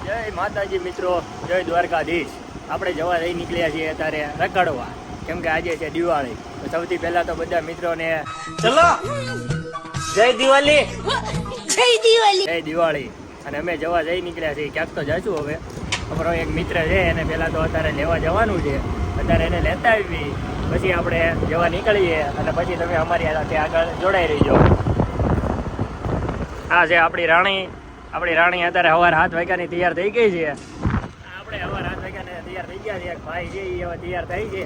જય માતાજી મિત્રો, જય દ્વારકાધીશ. આપણે જવા જઈ નીકળ્યા છીએ અત્યારે રખડવા, કેમ કે આજે છે દિવાળી. તો સૌથી પહેલા તો બધા મિત્રોને ચલો જય દિવાળી, જય દિવાળી, જય દિવાળી. અને અમે જવા જઈ નીકળ્યા છીએ, ક્યાંક તો જઈશું. હવે અમારો એક મિત્ર છે, એને પહેલા તો અત્યારે લેવા જવાનું છે. અત્યારે એને લેતા આવી, પછી આપણે જવા નીકળીએ અને પછી તમે અમારી સાથે આગળ જોડાઈ રહીજો. આ છે આપણી રાણી. આપણી રાણી અત્યારે સવાર 7 વાગ્યાની તૈયાર થઈ ગઈ છે. આપણે સવાર 7 વાગ્યાને તૈયાર થઈ ગયા છે. એક ભાઈ છે, એ હવે તૈયાર થઈ છે,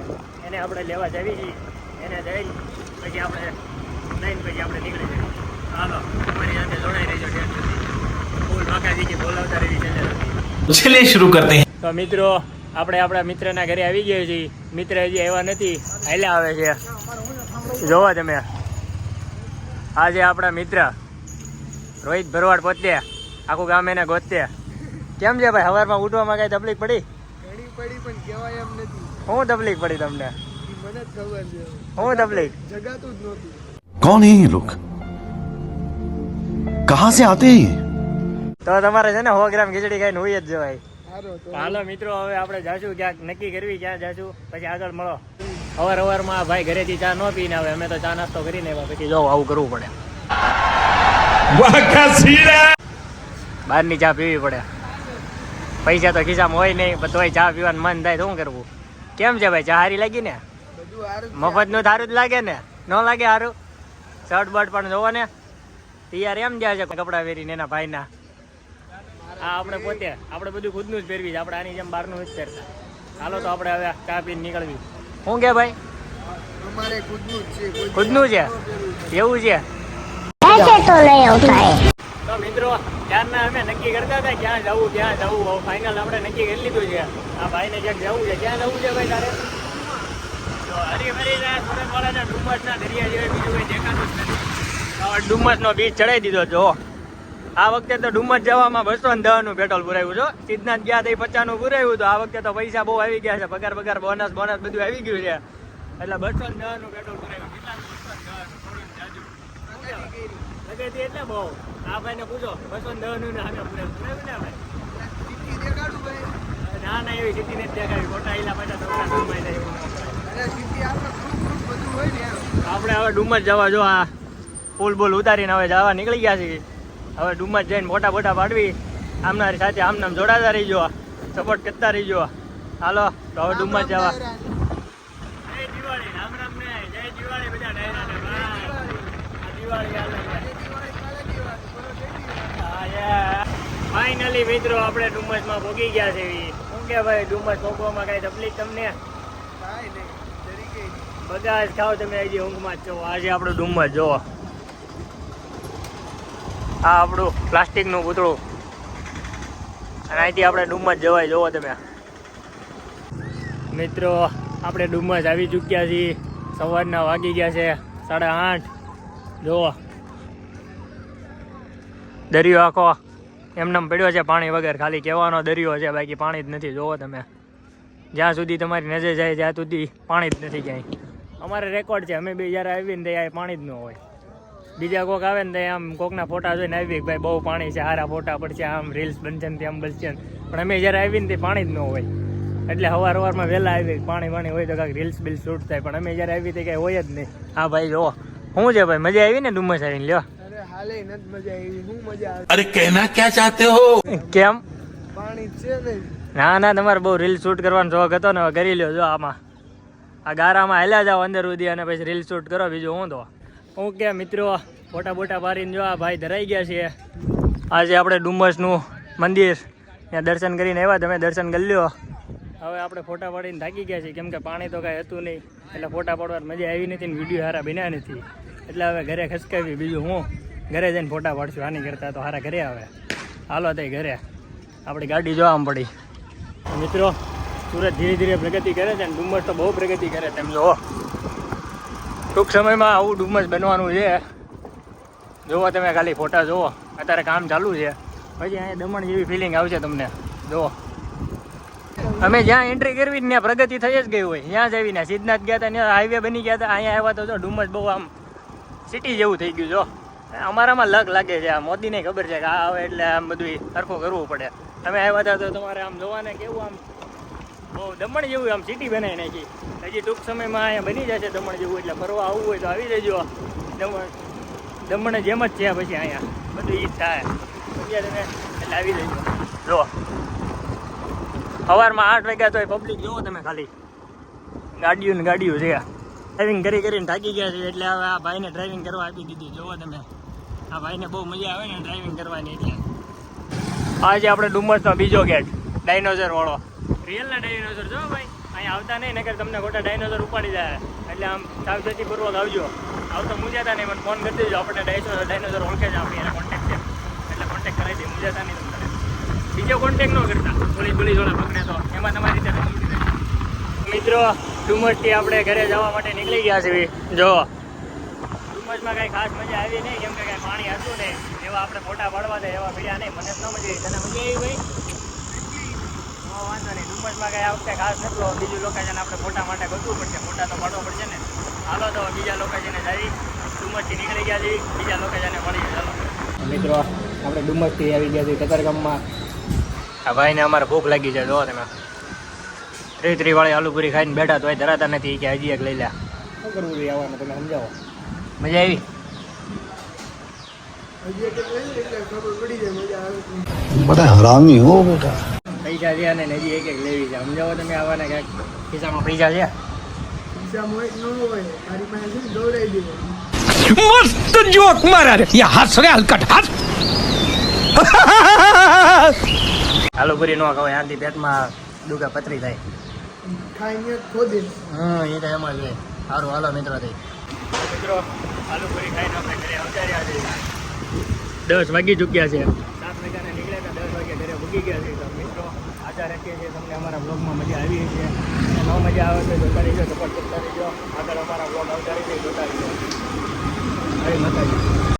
એને આપણે લેવા જવી છીએ. એને જઈને પછી આપણે નીકળી જઈએ. હાલો અમારી સાથે જોડાઈ રહીજો. ફૂલ બાકાજી બોલાવતા રહી છે. चलिए शुरू करते हैं. તો મિત્રો, આપણે આપણા મિત્રના ઘરે આવી ગયા છીએ. મિત્ર હજી આવ્યા નથી, હાલ્યા આવે છે. જોવો તમે, આ છે આપણા મિત્ર રોહિત ભરવાડ. પોતે આખું ગામ એને ગોતે. કેમ છે ભાઈ, સવારમાં ઉઠવામાં કઈ તકલીફ પડી? ઘણી પડી પણ કહેવાય એમ નથી. શું તકલીફ પડી તમને? મને જ ખબર છે. શું તકલીફ? જગાતું જ નહોતું. कौन है ये लोग? कहाँ से आते हैं ये? તો તમારે છે ને 100 ગ્રામ ખીચડી ખાઈને હોય જ જવાય. સારો તો હાલો મિત્રો, હવે આપણે જાશું ક્યાંક, નક્કી કરવી ક્યાં જાશું, પછી આગળ મળો. સવારમાં ભાઈ ઘરેથી ચા ન પીને આવે, અમે તો ચા નાસ્તો કરીને આવ્યા. પછી જો આવું કરવું પડે, બહારની ચા પીવી પડે. પૈસા તો ખિસ્સામાં હોય નહીં, પણ તોય ચા પીવાનું મન થાય તો શું કરવું? કેમ છે ભાઈ, ચા હારી લાગી ને? બધું સારું. મફતનું સારું જ લાગે ને? ન લાગે સારું? શર્ટ બર્ટ પણ જોવો ને, તૈયાર એમ જાય છે કપડાં પહેરીને એના ભાઈના. હા, આપણે પોતે આપણે બધું ખુદનું જ પહેરવી છે. આપણે આની જેમ બહારનું જ પહેરતા. હાલો તો આપણે હવે ચા પીને નીકળવી. શું કે ભાઈ, અમારે ખુદનું જ છે. કોઈ ખુદનું છે? એવું છે? તો મિત્રો, ત્યારના અમે નક્કી કરતા હતા ક્યાં જવું. ફાઇનલ આપણે નક્કી કરી લીધું છે. આ ભાઈને ક્યાંક જવું છે. ક્યાં જવું છે ભાઈ તારે? તો હરીફરીને સુરતવાળાના ડુમસના દરિયા જેવા બીજું કંઈ દેખાતું જ નથી. ડુમસનો બીચ ચડાવી દીધો. જો આ વખતે તો ડુમસ જવામાં 210 નું પેટ્રોલ પુરાવ્યું છો. સિદ્ધનાથ ગયા તો 50 નું પુરાવ્યું. તો આ વખતે તો પૈસા બહુ આવી ગયા છે. પગાર બોનસ બધું આવી ગયું છે. એટલે 210 નું પેટ્રોલ પુરાવ્યું. પ્રગતિ એટલે બહુ. આ ભાઈને પૂછો, 210 નું સામે પુરાવ્યું ને ભાઈ? સિટી દેખાડું ભાઈ. ના એવી સિટી નથી દેખાડી. ખોટા ઈલા પાછા તમારા ડુમસ થાય એવું. અરે સિટી આપણે ખૂબ બધું હોય ને એમ. આપણે હવે ડુમસ જવા, જો આ પુલ ઉતારીને હવે જવા નીકળી ગયા છીએ. હવે ડુમસ જઈને ફોટા પાડવી. આમનારી સાથે આમનામ જોડાતા રહીજો, સપોર્ટ કરતા રહીજો. હાલો તો હવે ડુમસ જવા. જય દિવાળી, રામ રામ ને જય દિવાળી બધા ડાયરાને. ફાઇનલી મિત્રો, આપણે ડુમસમાં પહોંચી ગયા છે. શું કે ભાઈ, ડુમસ પહોંચવામાં કઈ તકલીફ તમને? કાંઈ નહીં. જરી ગઈ. બધા જ ખાવ તમે, હજી ઊંઘમાં જ છો. આજે આપણું ડુમસ જોવો. આ આપણું પ્લાસ્ટિકનું પૂતળું, અને અહીંથી આપણે ડુમસ જવાય. જોવો તમે મિત્રો, આપણે ડુમસ આવી ચૂક્યા છીએ. સવારના વાગી ગયા છે 8:30. જુઓ દરિયો આખો એમનેમ પડ્યો છે પાણી વગર. ખાલી કહેવાનો દરિયો છે, બાકી પાણી જ નથી. જોવો તમે, જ્યાં સુધી તમારી નજર જાય ત્યાં સુધી પાણી જ નથી ક્યાંય. અમારે રેકોર્ડ છે, અમે બી જ્યારે આવીને ત્યાં પાણી જ ન હોય. બીજા કોક આવે ને ત્યાં આમ કોકના ફોટા જોઈને આવી ભાઈ બહુ પાણી છે, સારા ફોટા પડશે, આમ રીલ્સ બનશે ને તેમ બનશે. પણ અમે જ્યારે આવીને તે પાણી જ ન હોય. એટલે સવારમાં વહેલા આવી, પાણી હોય તો કાંઈક રીલ્સ બિલ્સ શૂટ થાય. પણ અમે જ્યારે આવી તે કાંઈ હોય જ નહીં. હા ભાઈ જો શું છે ભાઈ, મજા આવી ને ડુમસ આવીને? લ્યો, અરે હાલે નથી મજા આવી. શું મજા આવે? अरे कहना क्या चाहते हो? કેમ? પાણી છે ને. ના તમારે બહુ રીલ શૂટ કરવાનો શોખ હતો ને, કરી લ્યો. જો આમાં આ ગારામાં હાલ્યા જાઓ અંદર સુધી, અને પછી રીલ શૂટ કરો. બીજું હું તો ઓકે મિત્રો, ફોટા પાડીને જો આ ભાઈ ધરાઈ ગયા છે. આજે આપણે ડુમસનું મંદિર ત્યાં દર્શન કરીને આવ્યા. તમે દર્શન કરી લ્યો. હવે આપણે ફોટા પાડીને થાકી ગયા છીએ, કેમ કે પાણી તો કાંઈ હતું નહીં. એટલે ફોટા પાડવાની મજા આવી નથી ને વિડીયો સારા બન્યા નથી. એટલે હવે ઘરે ખસકાવી. બીજું હું ઘરે જઈને ફોટા પાડશું. આની કરતાં તો સારા ઘરે આવે. હાલો તઈ ઘરે. આપણી ગાડી જોવા આમ પડી. મિત્રો, સુરત ધીરે ધીરે પ્રગતિ કરે છે, અને ડુમસ તો બહુ પ્રગતિ કરે. તેમ જુઓ, ટૂંક સમયમાં આવું ડુમસ બનવાનું છે. જુઓ તમે, ખાલી ફોટા જુઓ. અત્યારે કામ ચાલુ છે. પછી અહીંયા દમણ જેવી ફિલિંગ આવશે તમને. જુઓ, અમે જ્યાં એન્ટ્રી કરવી ને પ્રગતિ થઈ જ ગઈ હોય. ત્યાં જ આવીને સિદ્ધનાથ ગયા હતા, ત્યાં હાઈવે બની ગયા હતા. અહીંયા આવ્યા તો જો ડુમસ બહુ આમ સિટી જેવું થઈ ગયું. જો અમારામાં લક લાગે છે. આ મોદીને ખબર છે કે આ આવે એટલે આમ બધું સરખું કરવું પડે. તમે આવ્યા હતા તો તમારે આમ જોવાને કેવું આમ બહુ દમણ જેવું આમ સિટી બનાવી નાખી. હજી ટૂંક સમયમાં અહીંયા બની જશે દમણ જેવું, એટલે ફરવા આવવું હોય તો આવી જજો. દમણ જેમ જ છે પછી અહીંયા બધું ઈ જ થાય સમજ્યા તમે, એટલે આવી જજો. જો સવારમાં 8 વાગ્યા તો પબ્લિક જોવો તમે, ખાલી ગાડીઓ ને ગાડીઓ છે. ડ્રાઇવિંગ કરીને થાકી ગયા છે એટલે હવે આ ભાઈને ડ્રાઇવિંગ કરવા આપી દીધી. જોવો તમે, આ ભાઈને બહુ મજા આવે ને ડ્રાઇવિંગ કરવાની. એટલે આજે આપણે ડુમસનો બીજો ગેટ, ડાયનોસર વાળો. રિયલના ડાયનોસર જો ભાઈ, અહીંયા આવતા નહીં નકર તમને ખોટા ડાયનોસર ઉપાડી જાય. એટલે આમ સાવચેતીપૂર્વક આવજો. આવતો મુંજાતા નહીં, મને ફોન કરી દેજો. આપણે ડાયનોસર ઓળખે જ, આપણી એના કોન્ટેક્ટ છે એટલે કોન્ટેક્ટ કરાવી દઈએ. મુંજાતા નહીં તમને, બીજો કોન્ટેક્ટ ન કરતા. પોલીસ વાળા પકડે તો એમાં તમારી રીતે સમજી જાય. મિત્રો ડુમસથી આપણે ઘરે જવા માટે નીકળી ગયા છીએ. જો ડુમસમાં કાંઈ ખાસ મજા આવી નહીં, કેમ કે કાંઈ પાણી હતું નહીં. એવા આપણે ફોટા પાડવા દે એવા પીડ્યા નહીં. મને જ ન મજા આવી. તને મજા આવી ભાઈ? વાંધો નહીં. ડુમસમાં કાંઈ આ વખતે ખાસ નતું. બીજું લોકેશન આપણે ફોટા માટે ગોતવું પડશે, ફોટા તો પાડવા પડશે ને. હાલો તો બીજા લોકેશને જઈ. ડુમસથી નીકળી ગયા છીએ, બીજા લોકેશને મળીએ. ચાલો મિત્રો, આપણે ડુમસથી આવી ગયા છીએ કતારગામમાં. આ ભાઈને અમારે ભૂખ લાગી છે. જો તમે 3 વાળી આલુપુરી ખાઈને બેઠા તોય ધરાતા નથી કે હજી એક લઈ લે. શું કરવું જોઈએ આવવાનું, તમે સમજાવો. મજા આવી? હજી એક લઈ લે એટલે ખબર પડી જાય મજા આવે. बड़ा हरामी हो बेटा. પૈસા છે અને હજી એક લેવી છે. સમજાવો તમે આવવાના ક્યાંક ખિસ્સામાં પૈસા છે? પૈસા હોય ન હોય તારી પાસે શું દોડાઈ દેવો. मस्त जोक मारा रे ये हंस रे हलकट हंस આલુપુરી ન ખવાય, આનાથી પેટમાં ડુકા પતરી થાય. ખાઈને ખોદે. એ તો એમ જ હોય. સારું હાલો મિત્રો થઈ. મિત્રો આલુપુરી ખાઈને આપણે ઘરે અવતાર્યા છે. 10 વાગી ચૂક્યા છે. 7 વાગ્યાને નીકળ્યા હતા, 10 વાગ્યા ઘરે ભૂગી ગયા છે. તો મિત્રો આશા રાખીએ છીએ તમને અમારા બ્લોગમાં મજા આવી છે. ન મજા આવે તો જોતા રહીજો, સપોર્ટ કરતા રહીજો. આગળ અમારા બ્લોગ આવતા રહીજો, જોતા રહીજો. હરી માતાજી.